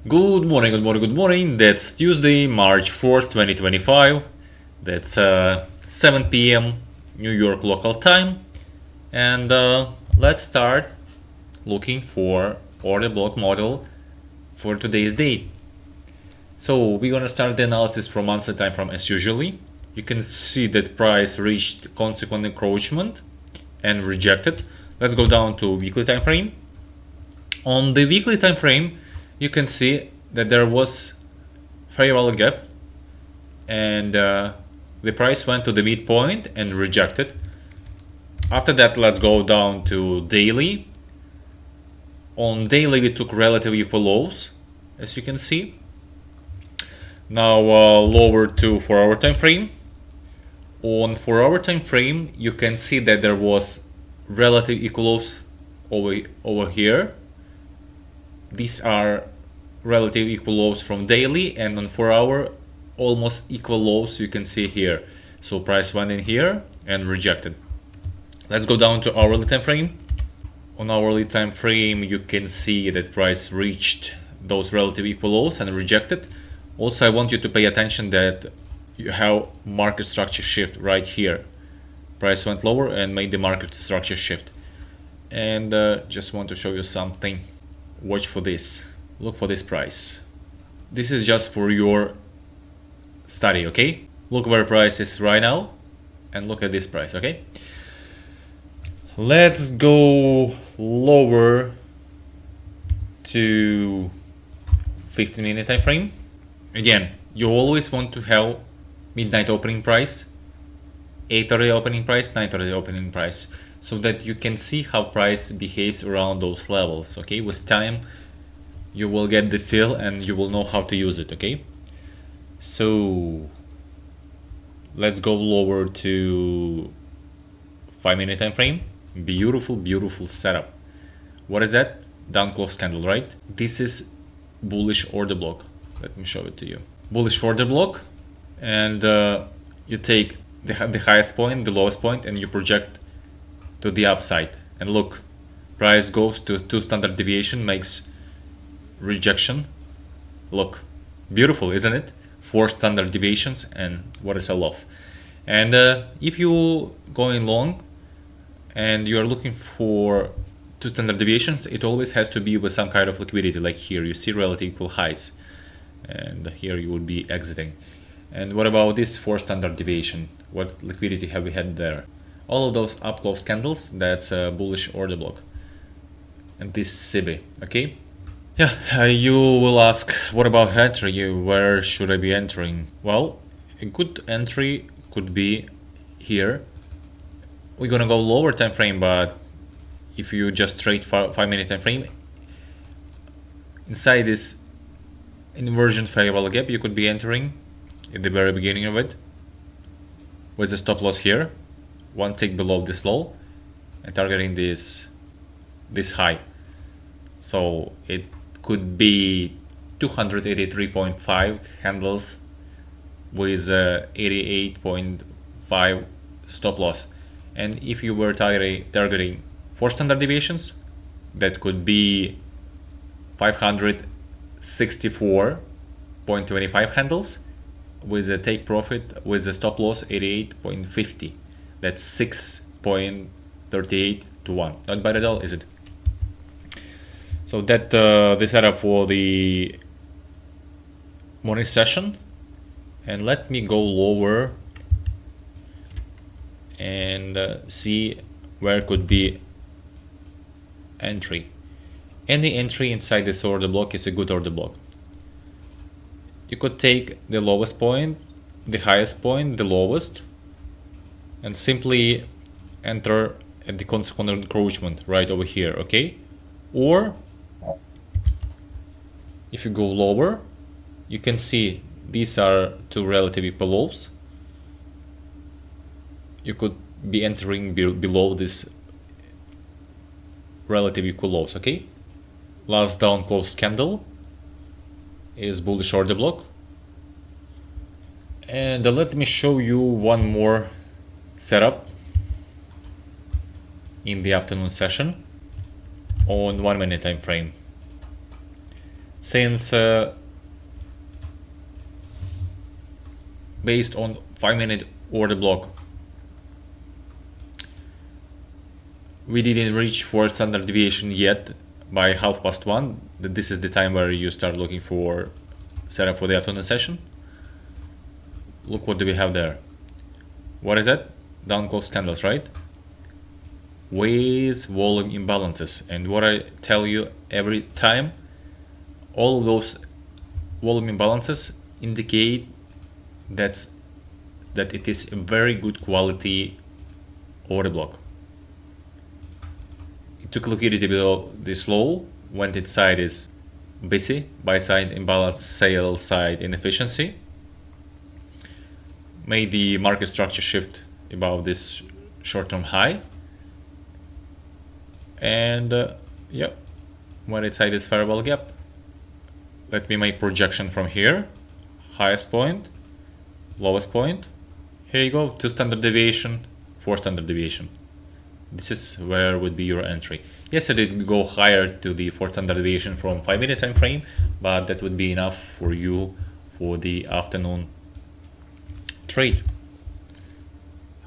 Good morning, good morning, good morning. That's Tuesday, March 4th, 2025. That's 7 p.m. New York local time. And let's start looking for order block model for today's date. So we're gonna start the analysis from monthly time frame as usually. You can see that price reached consequent encroachment and rejected. Let's go down to weekly time frame. On the weekly time frame, you can see that there was fair value gap, and the price went to the midpoint and rejected. After that, let's go down to daily. On daily, we took relative equal lows, as you can see. Now lower to 4-hour time frame. On 4-hour time frame, you can see that there was relative equal lows over here. These are relative equal lows from daily, and on 4-hour almost equal lows you can see here. So price went in here and rejected. Let's go down to hourly time frame. On hourly time frame, you can see that price reached those relative equal lows and rejected. Also, I want you to pay attention that you have market structure shift right here. Price went lower and made the market structure shift. And just want to show you something. Watch for this. Look for this price. This is just for your study, okay? Look where price is right now and look at this price, okay? Let's go lower to 15-minute time frame. Again, you always want to have midnight opening price, 8:30 opening price, 9:30 opening price, so that you can see how price behaves around those levels, okay? With time, you will get the feel and you will know how to use it, okay? So let's go lower to 5-minute time frame. Beautiful, beautiful setup. What is that? Down close candle, right? This is bullish order block. Let me show it to you. Bullish order block, and you take the highest point, the lowest point, and you project to the upside. And look, price goes to 2 standard deviation, makes rejection. Look, beautiful, isn't it? 4 standard deviations and what is a sell-off. And if you going long and you are looking for 2 standard deviations, it always has to be with some kind of liquidity. Like here, you see relative equal highs, and here you would be exiting. And what about this 4 standard deviation? What liquidity have we had there? All of those up close candles, that's a bullish order block. And this CB, okay? Yeah, you will ask, what about entry? Where should I be entering? Well, a good entry could be here. We're gonna go lower time frame, but if you just trade 5-minute time frame, inside this inversion fair value gap, you could be entering at the very beginning of it with a stop loss here, 1 tick below this low, and targeting this high. So it could be 283.5 handles with 88.5 stop loss. And if you were targeting 4 standard deviations, that could be 564.25 handles with a take profit with a stop loss 88.50. That's 6.38 to 1. Not bad at all, is it? So that the setup for the morning session. And let me go lower and see where could be entry. Any entry inside this order block is a good order block. You could take the lowest point, the highest point, the lowest, and simply enter at the consequent encroachment right over here, okay? Or if you go lower, you can see these are 2 relative equal lows. You could be entering below this relative equal lows, okay? Last down close candle is bullish order block. And let me show you one more setup in the afternoon session on 1-minute time frame. since based on 5-minute order block we didn't reach for standard deviation yet by 1:30. This is the time where you start looking for setup for the afternoon session. Look what do we have there. What is that? Down close candles, right? With volume imbalances, and what I tell you every time, all of those volume imbalances indicate that it is a very good quality order block. It took liquidity below this low, went inside is busy, buy side imbalance, sell side inefficiency, made the market structure shift above this short-term high, and yep, went inside this variable gap. Let me make projection from here. Highest point, lowest point. Here you go, 2 standard deviation, 4 standard deviation. This is where would be your entry. Yes, I did go higher to the 4 standard deviation from 5-minute time frame, but that would be enough for you for the afternoon trade.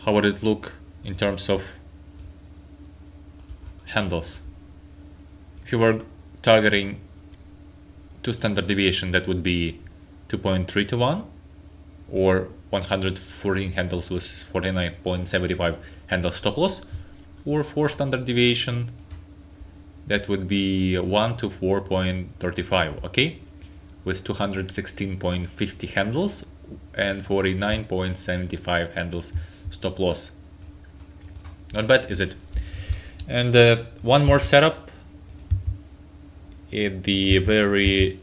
How would it look in terms of handles? If you were targeting 2 standard deviation, that would be 2.3 to 1, or 114 handles with 49.75 handle stop loss, or 4 standard deviation, that would be 1 to 4.35, okay, with 216.50 handles and 49.75 handles stop loss. Not bad, is it? And one more setup in the very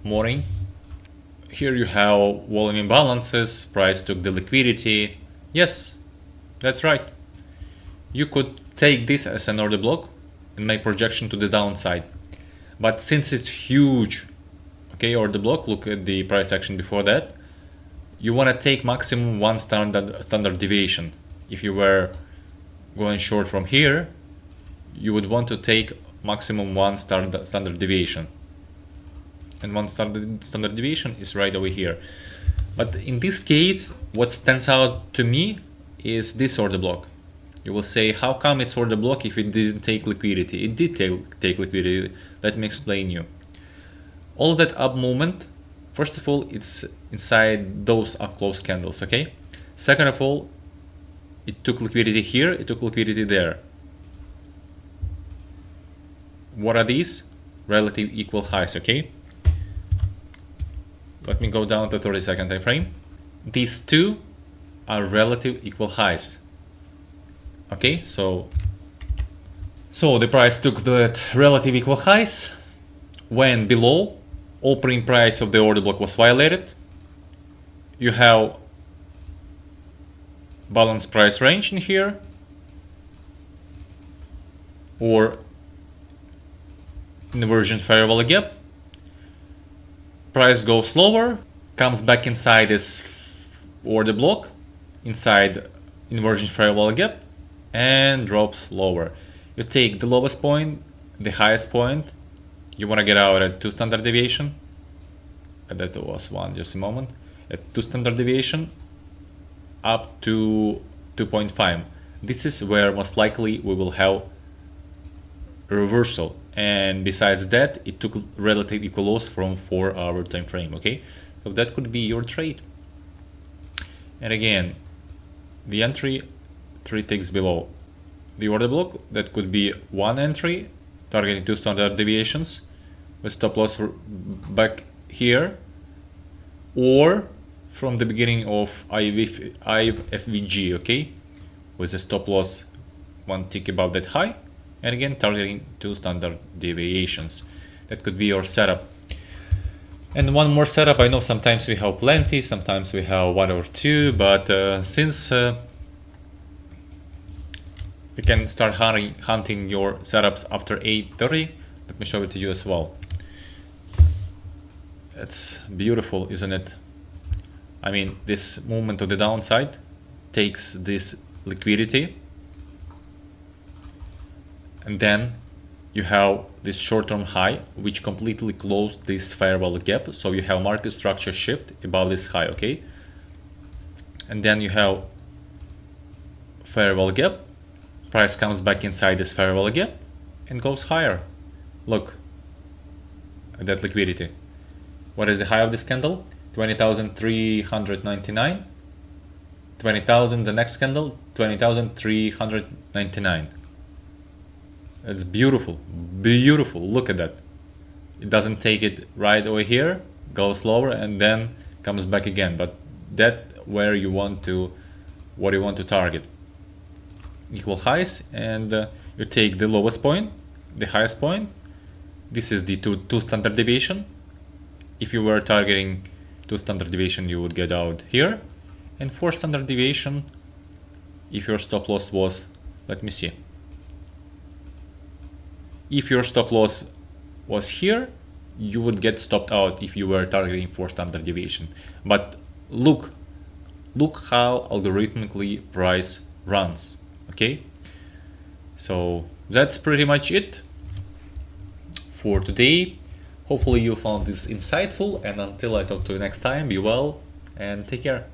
morning. Here you have volume imbalances, price took the liquidity. Yes, that's right. You could take this as an order block and make projection to the downside. But since it's huge, okay, order block, look at the price action before that, you want to take maximum 1 standard deviation. If you were going short from here, you would want to take maximum 1 standard deviation. And 1 standard deviation is right over here. But in this case, what stands out to me is this order block. You will say, how come it's order block if it didn't take liquidity? It did take liquidity. Let me explain you. All that up movement, first of all, it's inside those up close candles, okay? Second of all, it took liquidity here, it took liquidity there. What are these? Relative equal highs, okay? Let me go down to 30-second time frame. These two are relative equal highs. Okay, so the price took the relative equal highs, went below, opening price of the order block was violated. You have balanced price range in here, or inversion variable gap. Price goes lower, comes back inside this order block, inside inversion variable gap, and drops lower. You take the lowest point, the highest point. You want to get out at 2 standard deviation. That was 1, just a moment. At 2 standard deviation up to 2.5. This is where most likely we will have a reversal. And besides that, it took relative equal loss from 4-hour time frame. Okay, so that could be your trade. And again, the entry 3 ticks below the order block. That could be 1 entry targeting 2 standard deviations with stop loss back here, or from the beginning of IFVG, okay, with a stop loss 1 tick above that high, and again targeting 2 standard deviations. That could be your setup. And one more setup. I know sometimes we have plenty, sometimes we have 1 or 2, but since you can start hunting your setups after 8:30, let me show it to you as well. It's beautiful, isn't it? I mean, this movement to the downside takes this liquidity and then you have this short-term high which completely closed this fair value gap, so you have market structure shift above this high, okay? And then you have fair value gap, price comes back inside this fair value gap and goes higher. Look at that liquidity. What is the high of this candle? 20,399. 20,000 the next candle, 20,399. It's beautiful, beautiful. Look at that. It doesn't take it right over here, goes lower and then comes back again. But that where you want to, what you want to target. Equal highs, and you take the lowest point, the highest point. This is the two standard deviation. If you were targeting 2 standard deviation, you would get out here. And 4 standard deviation, if your stop loss was, let me see. If your stop loss was here, you would get stopped out if you were targeting 4 standard deviation. But look how algorithmically price runs, okay? So that's pretty much it for today. Hopefully you found this insightful, and until I talk to you next time, be well and take care.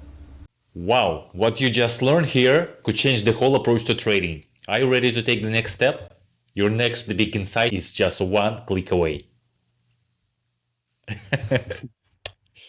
Wow, what you just learned here could change the whole approach to trading. Are you ready to take the next step? Your next big insight is just one click away.